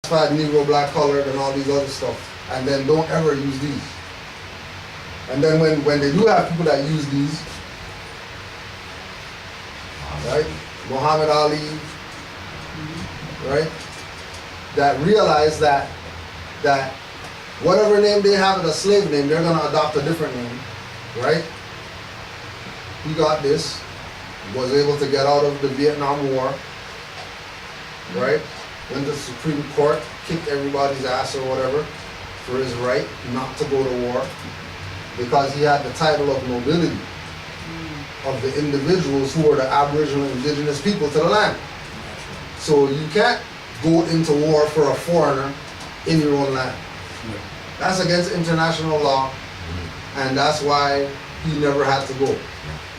classified Negro, black, colored, and all these other stuff, and then don't ever use these. And then when they do have people that use these, right, Muhammad Ali, right, that realize that whatever name they have as a slave name, they're gonna adopt a different name, right? He got this, was able to get out of the Vietnam War, right? Went to the Supreme Court, kicked everybody's ass or whatever for his right not to go to war because he had the title of nobility of the individuals who were the Aboriginal indigenous people to the land. So you can't go into war for a foreigner in your own land. That's against international law, and that's why he never had to go.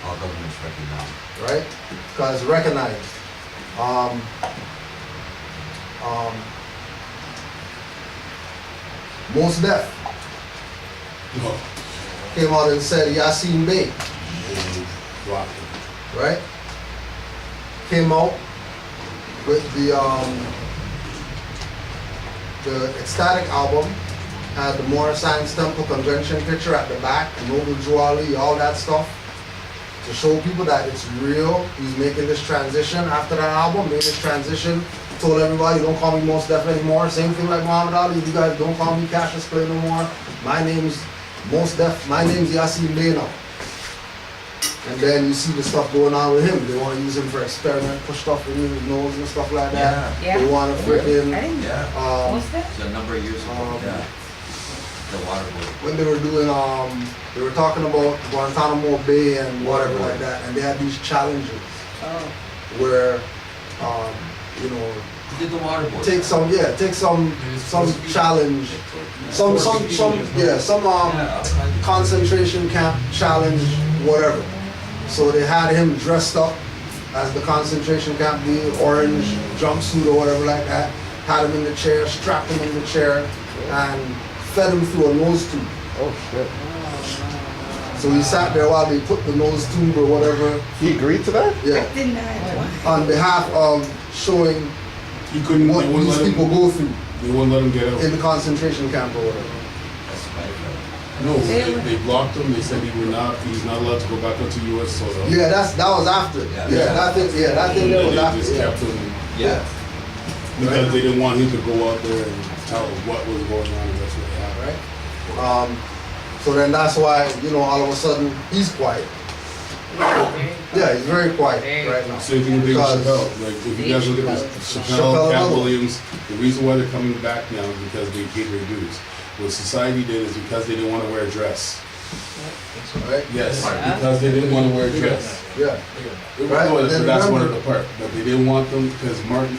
All governments recognize. Right? Because recognized. Mos Def came out and said Yasin Bey, right? Came out with the Ecstatic album, had the Morris Science Temple Convention picture at the back, Noble Drew Ali, all that stuff, to show people that it's real. He's making this transition after that album, made this transition, told everybody, don't call me Mos Def anymore. Same thing like Muhammad Ali, you guys don't call me Cassius Clay no more. My name's Mos Def, my name's Yasin Bey now. And then you see the stuff going on with him. They want to use him for experiment, push stuff in his nose and stuff like that. Yeah. They want to freaking, What's that? It's a number of years ago. The water boy. when they were doing, they were talking about Guantanamo Bay and whatever like that, and they had these challenges Oh. where, you know, He did the water boy. take some challenge, some concentration camp challenge, whatever. So they had him dressed up as the concentration camp, the orange jumpsuit or whatever like that, had him in the chair, strapped him in the chair, and fed him through a nose tube. Oh shit. So he sat there while they put the nose tube or whatever, He agreed to that? yeah, Didn't I? on behalf of showing He couldn't. what They wouldn't these let people him. go through They wouldn't let him get out. in the concentration camp or whatever. That's right. No, they blocked him. They said he's not allowed to go back onto U.S. soil. Yeah, that was after. Yeah. That thing And there was they after. just Yeah. kept him Yeah. because they didn't want him to go out there and tell what was going on and that's what happened. Right. So then that's why, you know, all of a sudden he's quiet. Yeah, he's very quiet right now. Same thing with Dave Because- Chappelle. Like if you guys look at this, Chappelle Chappelle, Cat Little. Williams, the reason why they're coming back now is because they paid their dues. What society did is because they didn't want to wear a dress. Right? Yes, because they didn't want to wear a dress. Yeah. Right, Right, then that's one remember- of the part. But they didn't want them because Martin,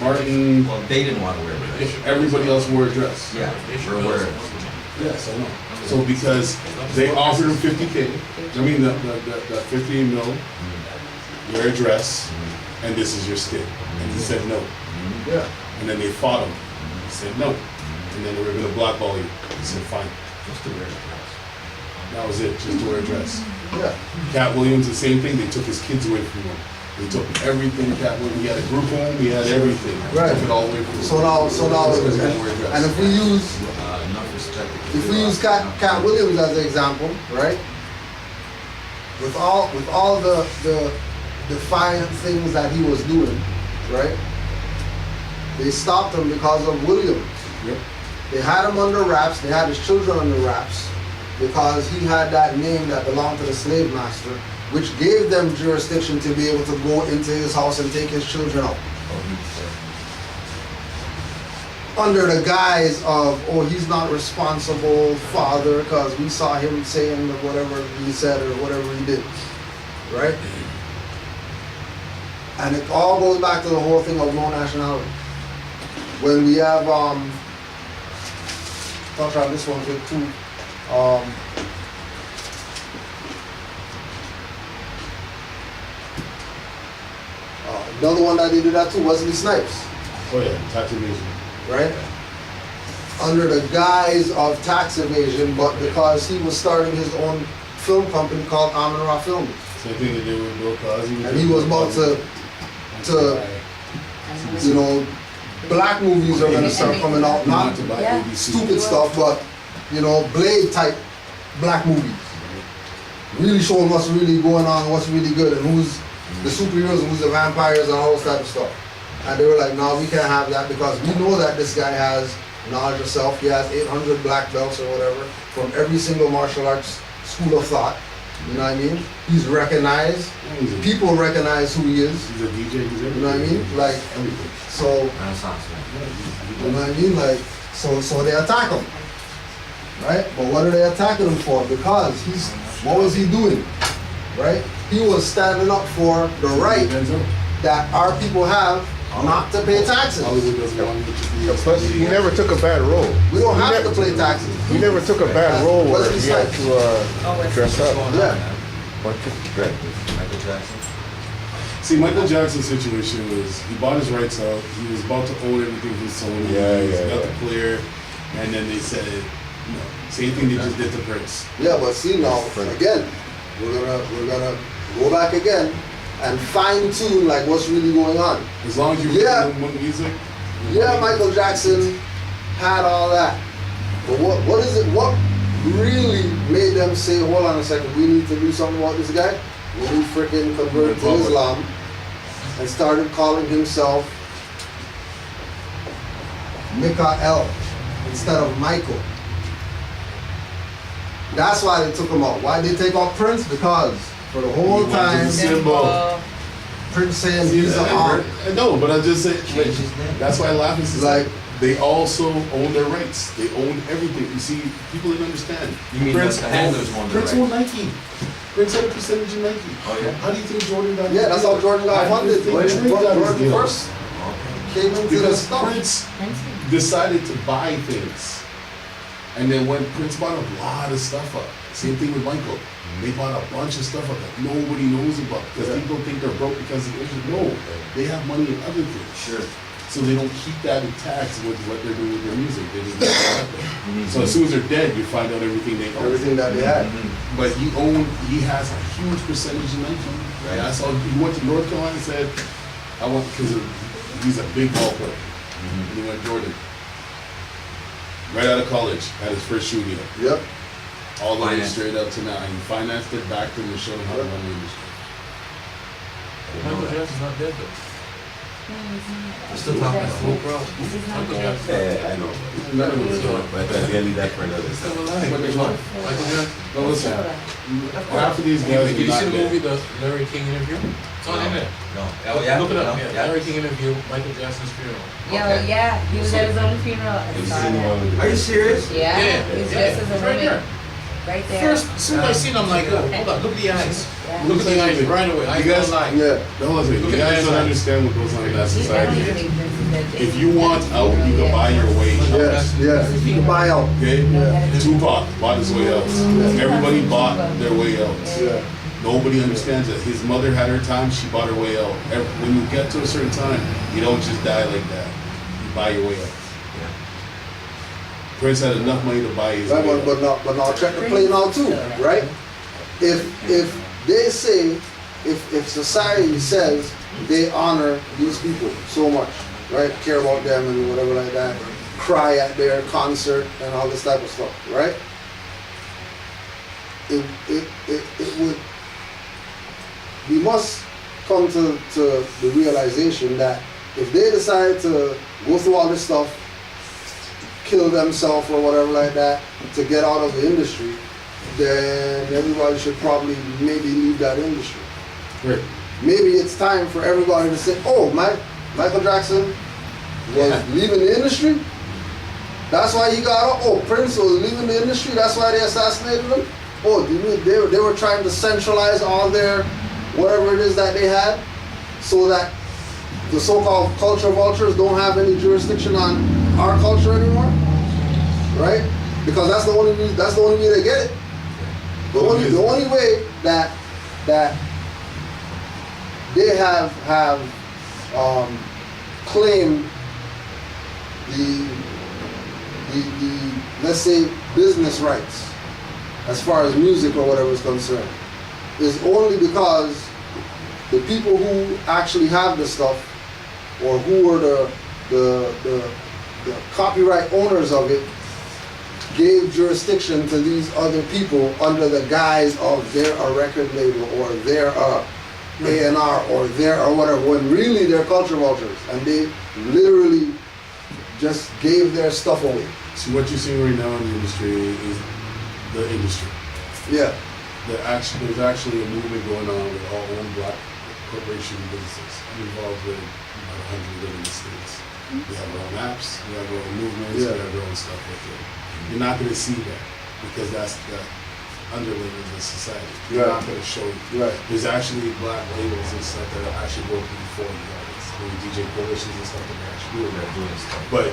Well, they didn't want to wear it. everybody else wore a dress. Yeah. We're wearing it. Yes, I know. So because they offered him 50K, I mean the 50 mil, wear a dress, and this is your skit. And he said no. Yeah. And then they fought him. He said no. And then they were gonna blackball you. He said fine. Just to wear it. That was it, just to wear a dress. Yeah. Cat Williams, the same thing. They took his kids away from him. They took everything. Cat Williams, he had a group home. He had everything. Right. They took it all away from him. So now, Because he didn't wear a dress. and if we use Enough respect. Cat Williams as an example, right? With all the defiant things that he was doing, right? They stopped him because of Williams. Yep. They had him under wraps. They had his children under wraps because he had that name that belonged to the slave master, which gave them jurisdiction to be able to go into his house and take his children out. Under the guise of, oh, he's not responsible father because we saw him saying whatever he said or whatever he did, right? And it all goes back to the whole thing of no nationality. When we have, touch on this one quick too. Another one that they did that too, Wesley Snipes, Oh yeah, tax evasion. right? Under the guise of tax evasion, but because he was starting his own film company called Amon Ra Films. Same thing they did with Bill Cosby. And he was about to you know, black movies are gonna start coming out, Not not to buy Yeah. ABC. stupid stuff, but you know, Blade type black movies. Really showing what's really going on, what's really good, and who's the superheroes and who's the vampires and all this type of stuff. And they were like, no, we can't have that because we know that this guy has knowledge of self. He has 800 black belts or whatever from every single martial arts school of thought. You know what I mean? He's recognized. People recognize who he is. He's a DJ. He's everything. You know what I mean? Like, everything. so, Renaissance man. you know what I mean? Like, so they attack him, right? But what are they attacking him for? Because what was he doing, right? He was standing up for the right that our people have not to pay taxes. Hollywood doesn't want you to be. But he never took a bad role. We don't He have never- to pay taxes. He never took a bad role where he had to dress up. Yeah. What took dress? Michael Jackson. See, Michael Jackson's situation was he bought his rights out. He was about to own everything from Sony. Yeah, He yeah, got yeah. the clear, and then they said, no, same thing they just did to Prince. Yeah, but see now, again, we're gonna go back again and fine tune like what's really going on. As long as you Yeah. read one music. Yeah, Michael Jackson had all that. But what is it? What really made them say, hold on a second, we need to do something about this guy? When he freaking converted to Islam and started calling himself Mikael instead of Michael. That's why they took him out. Why did they take out Prince? Because for the whole He wanted time, to see symbol. Prince saying See, he's an art. no, but I just say, like, Change his name. that's why I laugh. It's Like- like they also own their rights. They own everything. You see, people didn't understand. You mean Prince the handlers owned- own the Prince rights? owned Nike. Prince had a percentage in Nike. Oh, yeah? How do you think Jordan got? Yeah, that's how Jordan got How do you funded. think When Drake got his Jordan deal? first Okay. came into the Because stuff. Prince decided to buy things. And then when Prince bought a lot of stuff up, same thing with Michael. They bought a bunch of stuff up that nobody knows about because Yeah. people think they're broke because of Israel. No, they have money in other things. Sure. So they don't keep that intact with what they're doing with their music. They just let it happen. Mhm. So as soon as they're dead, you find out everything they own. Everything that they had. But he has a huge percentage in Nike. Right? I saw he went to North Carolina and said, I want, because he's a big ball player. And he went Jordan. Right out of college, had his first shoe deal. Yep. All the way Finance. straight up to now. And he financed it back to him and showed him how to run the industry. Michael Jackson's not dead though. We're still talking about Full crowd. Michael Jackson. Yeah, I know. None of it's So, But I can't leave that for another Still time. alive. But there's one. Michael Jackson. No, listen. Half of these guys Did are you see not the dead. movie, the Larry King interview? It's on internet. No. Oh, yeah? Look it up. No? Yeah. Larry King interview, Michael Jackson's funeral. Yo, Okay. yeah, he was at his own funeral. I Have you saw seen the that. one with the Are you serious? Yeah, Yeah, he's yeah, dressed as a it's right woman. there. Right there. First, as soon as I seen, I'm like, oh, hold on, look at the eyes. Yeah. Look at the eyes right away. Eyes You guys- don't lie. Yeah. Hold on a second. Look You at guys the don't inside. understand what goes on in that I don't society. even think Prince is that big. If you want out, you can buy your way out. Yes, yes. You can buy out. Okay? Yeah. Tupac bought his way out. Everybody bought their way out. Yeah. Nobody understands that. His mother had her time, she bought her way out. When you get to a certain time, you don't just die like that. You buy your way out. Prince had enough money to buy his Right, way out. but now check the play now too, right? If they say, if society says they honor these people so much, right? Care about them and whatever like that, cry at their concert and all this type of stuff, right? It would, we must come to the realization that if they decide to go through all this stuff, kill themselves or whatever like that to get out of the industry, then everybody should probably maybe leave that industry. Right. Maybe it's time for everybody to say, oh, Michael Jackson was leaving the industry? That's why he got out? Oh, Prince was leaving the industry? That's why they assassinated him? Oh, do you mean they were trying to centralize all their whatever it is that they had so that the so-called culture vultures don't have any jurisdiction on our culture anymore? Right? Because that's the only way they get it. The only way that they have claimed the let's say business rights as far as music or whatever is concerned is only because the people who actually have the stuff or who are the copyright owners of it gave jurisdiction to these other people under the guise of they're a record label or they're a A&R or they're or whatever, when really they're culture vultures, and they literally just gave their stuff away. So what you're seeing right now in the industry is the industry. Yeah, There's actually a movement going on with all own black corporation businesses. I'm involved with about 100 living states. We have our own apps, we have our own movements, Yeah. we have our own stuff with it. You're not going to see that because that's the underling of the society. You're Right. not going to show it. right. There's actually black labels and stuff that are actually working for the artists. Maybe DJ coalitions and stuff that are actually doing that. They're doing stuff. But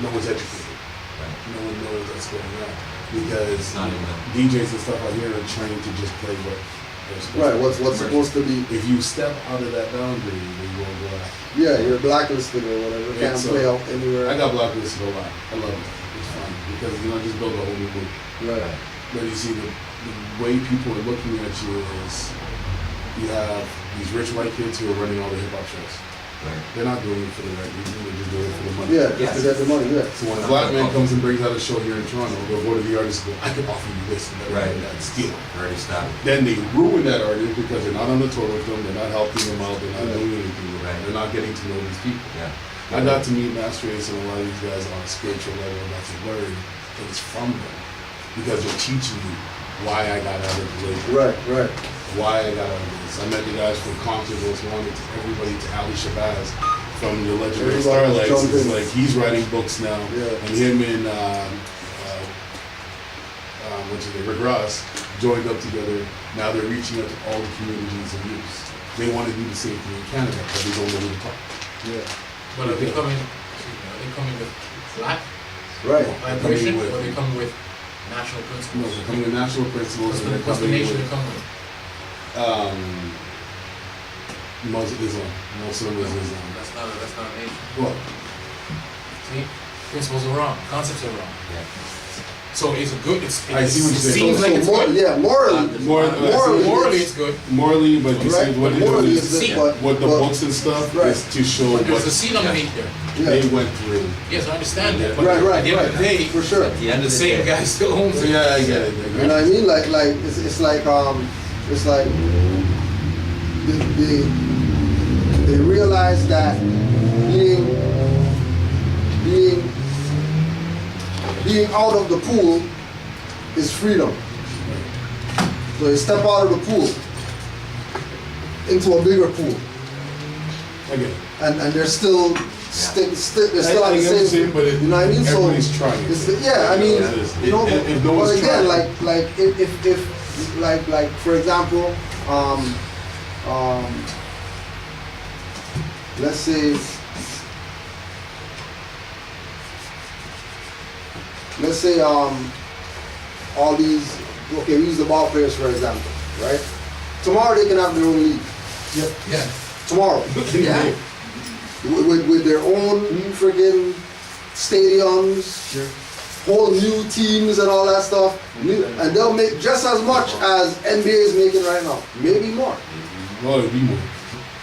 no one's educated. Right. No one knows what's going on because It's not even. DJs and stuff out here are trained to just play what they're supposed Right, to. what's supposed to be, If you step out of that boundary, then you won't go after. yeah, you're blacklisted or whatever, Yeah, can't so- play out anywhere. I got blacklisted a lot. I love it. It's fun because just build a whole new group. Right, But you see, the way people are looking at you is you have these rich white kids who are running all the hip hop shows. Right. They're not doing it for the right reason. They're just doing it for the money. yeah, just to get the money, yeah. So when a black man comes and brings out a show here in Toronto, they'll go to the artist and go, I can offer you this and that Right. and that, steal it. Already stopped. Then they ruin that artist because they're not on the tour with them, they're not helping them out, they're not doing anything with them, Right. they're not getting to know these people. Yeah. I got to meet Master Ace and a lot of these guys on a spiritual level, and got to learn things from them because they're teaching me why I got out of the label, Right, right. why I got out of this. I met the guys from Compton, Most Wanted, to everybody to Ali Shabazz from the legendary Everybody Starlights. jumped It's in. like he's writing books now, Yeah. and him and which is Rick Ross joined up together. Now they're reaching out to all the communities and youths. They want to do the same thing in Canada, but they don't know who to talk. Yeah, But are they coming, are they coming with black right. vibration, with- or are they coming with national No, principles? they're coming with national principles. What's and the, they're what's the coming nation with, they come with? Muslim Islam. Muslim is Islam. That's not a nation. What? See? Principles are wrong, concepts are wrong. Yeah. So it's a good, it's, I see what it you're saying. seems like it's more, good. yeah, morally, Morally, Morally it's good. morally, but you right, see what but they do morally is is see but what the but- books and stuff Right. is to show But there's a what seed underneath there. they Yeah, went through. Yes, I understand that. Yeah. But Right, right, at the end of the right. day, for sure. At the end the of the same day. guy still owns So it. yeah, I get it. You know what I mean? Like it's like they realize that being out of the pool is freedom. So they step out of the pool into a bigger pool, I get it. and they're still they're still I at the get what you're same. saying, but You know what I mean? So everybody's trying. yeah, I mean, If- you know, if no but one's again, trying. like if like for example, let's say all these, okay, we use the ball players for example, right? Tomorrow they can have their own league. Yeah. Tomorrow. Yeah. With their own freaking stadiums, whole new teams and all that stuff. And they'll make just as much as NBA is making right now. Maybe more. Well, it'd be more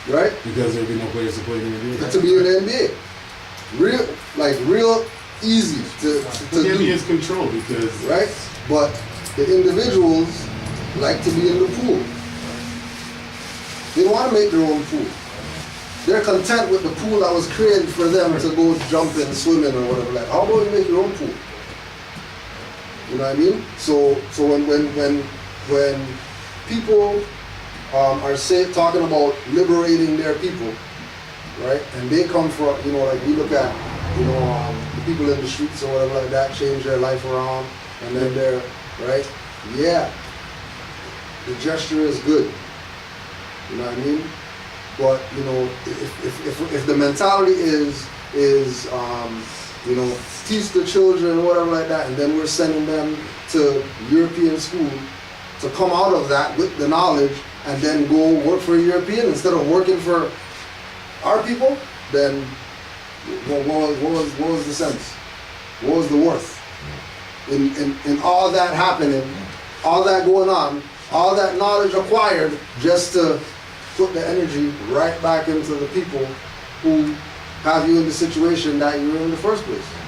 Right? because there'd be no players to play in the NBA. To be in the NBA. Real easy to The do. NBA is controlled because Right? But the individuals like to be in the pool. They want to make their own pool. They're content with the pool that was created for them to go jumping, swimming, or whatever. Like, how about you make your own pool? You know what I mean? So when people are talking about liberating their people, right? And they come from, like we look at, the people in the streets or whatever like that, change their life around, and then they're right. Yeah, the gesture is good. You know what I mean? But if the mentality is teach the children or whatever like that, and then we're sending them to European school to come out of that with the knowledge and then go work for a European instead of working for our people, then what was the sense? What was the worth? In all that happening, all that going on, all that knowledge acquired just to put the energy right back into the people who have you in the situation that you're in the first place.